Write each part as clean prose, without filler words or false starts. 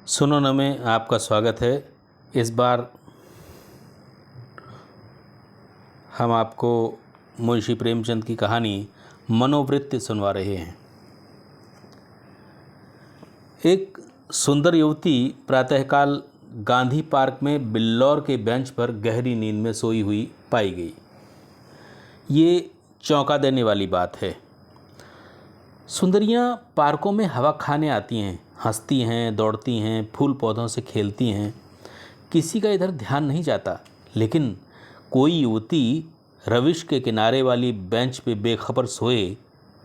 सुनो न में आपका स्वागत है। इस बार हम आपको मुंशी प्रेमचंद की कहानी मनोवृत्ति सुनवा रहे हैं। एक सुंदर युवती प्रातःकाल गांधी पार्क में बिल्लौर के बेंच पर गहरी नींद में सोई हुई पाई गई। ये चौंका देने वाली बात है। सुंदरियां पार्कों में हवा खाने आती हैं, हंसती हैं, दौड़ती हैं, फूल पौधों से खेलती हैं, किसी का इधर ध्यान नहीं जाता। लेकिन कोई युवती रविश के किनारे वाली बेंच पे बेखबर सोए,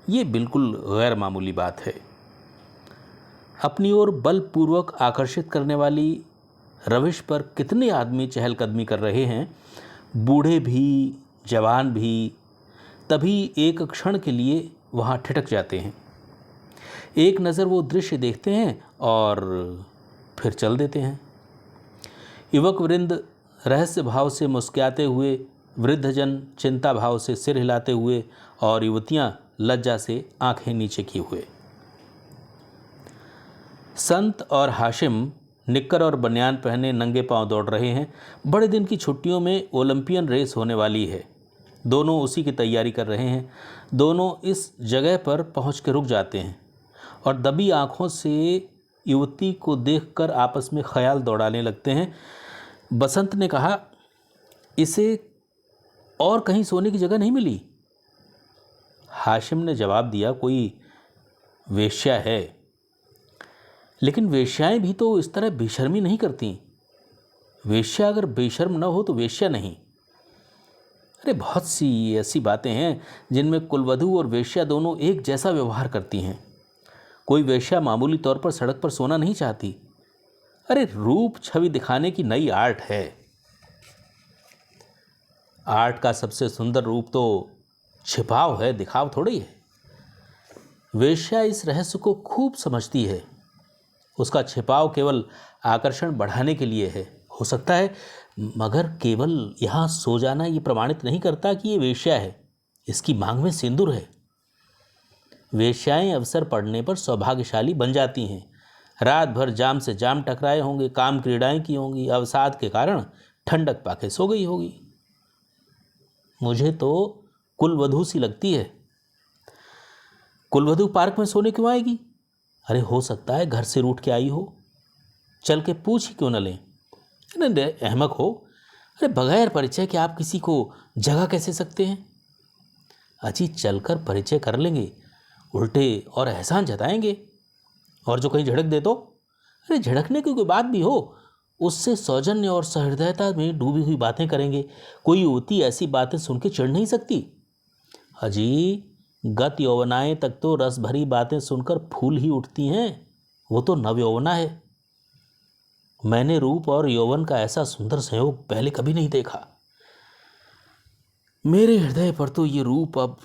ये बिल्कुल गैर मामूली बात है। अपनी ओर बलपूर्वक आकर्षित करने वाली रविश पर कितने आदमी चहलकदमी कर रहे हैं, बूढ़े भी, जवान भी, तभी एक क्षण के लिए वहाँ ठिठक जाते हैं। एक नज़र वो दृश्य देखते हैं और फिर चल देते हैं। युवक वृंद रहस्य भाव से मुस्कुराते हुए, वृद्धजन चिंता भाव से सिर हिलाते हुए और युवतियां लज्जा से आंखें नीचे किए हुए। संत और हाशिम निक्कर और बनियान पहने नंगे पांव दौड़ रहे हैं। बड़े दिन की छुट्टियों में ओलंपियन रेस होने वाली है। दोनों उसी की तैयारी कर रहे हैं। दोनों इस जगह पर पहुंच के रुक जाते हैं और दबी आंखों से युवती को देखकर आपस में ख्याल दौड़ाने लगते हैं। बसंत ने कहा, इसे और कहीं सोने की जगह नहीं मिली? हाशिम ने जवाब दिया, कोई वेश्या है। लेकिन वेश्याएं भी तो इस तरह बेशर्मी नहीं करती। वेश्या अगर बेशर्म न हो तो वेश्या नहीं। अरे बहुत सी ऐसी बातें हैं जिनमें कुलवधू और वेश्या दोनों एक जैसा व्यवहार करती हैं। कोई वेश्या मामूली तौर पर सड़क पर सोना नहीं चाहती। अरे रूप छवि दिखाने की नई आर्ट है। आर्ट का सबसे सुंदर रूप तो छिपाव है, दिखाव थोड़ी है। वेश्या इस रहस्य को खूब समझती है। उसका छिपाव केवल आकर्षण बढ़ाने के लिए है, हो सकता है, मगर केवल यहाँ सो जाना ये प्रमाणित नहीं करता कि ये वेश्या है। इसकी मांग में सिंदूर है। वेश्याएं अवसर पड़ने पर सौभाग्यशाली बन जाती हैं। रात भर जाम से जाम टकराए होंगे, काम क्रीड़ाएं की होंगी, अवसाद के कारण ठंडक पाके सो गई होगी। मुझे तो कुलवधू सी लगती है। कुलवधू पार्क में सोने क्यों आएगी? अरे हो सकता है घर से रूठ के आई हो। चल के पूछ ही क्यों न लें? अरे अहमक हो। अरे बगैर परिचय के आप किसी को जगह कैसे सकते हैं? अजी चलकर परिचय कर लेंगे, उल्टे और एहसान जताएंगे। और जो कहीं झड़क दे तो? अरे झड़कने की कोई बात भी हो, उससे सौजन्य और सहृदयता में डूबी हुई बातें करेंगे। कोई युवती ऐसी बातें सुन के चिढ़ नहीं सकती। अजी गत यौवनाएं तक तो रस भरी बातें सुनकर फूल ही उठती हैं। वो तो नवयौवना है। मैंने रूप और यौवन का ऐसा सुंदर संयोग पहले कभी नहीं देखा। मेरे हृदय पर तो ये रूप अब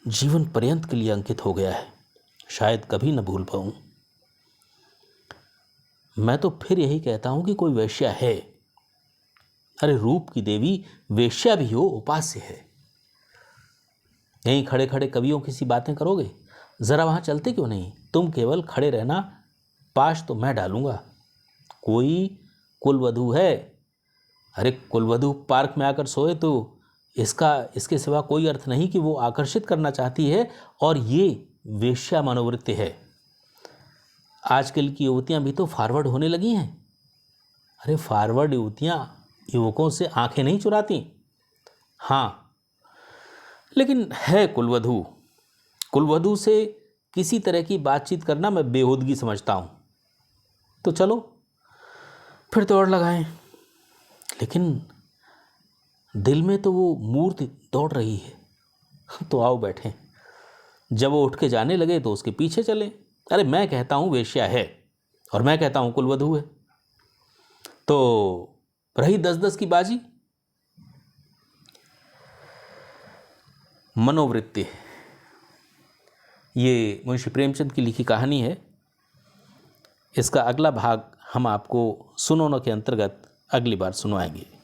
जीवन पर्यंत के लिए अंकित हो गया है। शायद कभी न भूल पाऊं। मैं तो फिर यही कहता हूं कि कोई वेश्या है। अरे रूप की देवी वेश्या भी हो, उपास्य है। यहीं खड़े खड़े कवियों की सी बातें करोगे? जरा वहां चलते क्यों नहीं? तुम केवल खड़े रहना, पाश तो मैं डालूंगा। कोई कुलवधू है। अरे कुलवधू पार्क में आकर सोए तो इसके सिवा कोई अर्थ नहीं कि वो आकर्षित करना चाहती है, और ये वेश्या मनोवृत्ति है। आजकल की युवतियां भी तो फॉरवर्ड होने लगी हैं। अरे फॉरवर्ड युवतियां युवकों से आंखें नहीं चुराती। हाँ, लेकिन है कुलवधू। कुलवधू से किसी तरह की बातचीत करना मैं बेहूदगी समझता हूं। तो चलो फिर दौड़ लगाएं। लेकिन दिल में तो वो मूर्ति दौड़ रही है। तो आओ बैठें। जब वो उठ के जाने लगे तो उसके पीछे चले। अरे मैं कहता हूं वेश्या है और मैं कहता हूं कुलवधू है, तो रही 10-10 की बाजी। मनोवृत्ति, ये मुंशी प्रेमचंद की लिखी कहानी है। इसका अगला भाग हम आपको सुनो न के अंतर्गत अगली बार सुनवाएंगे।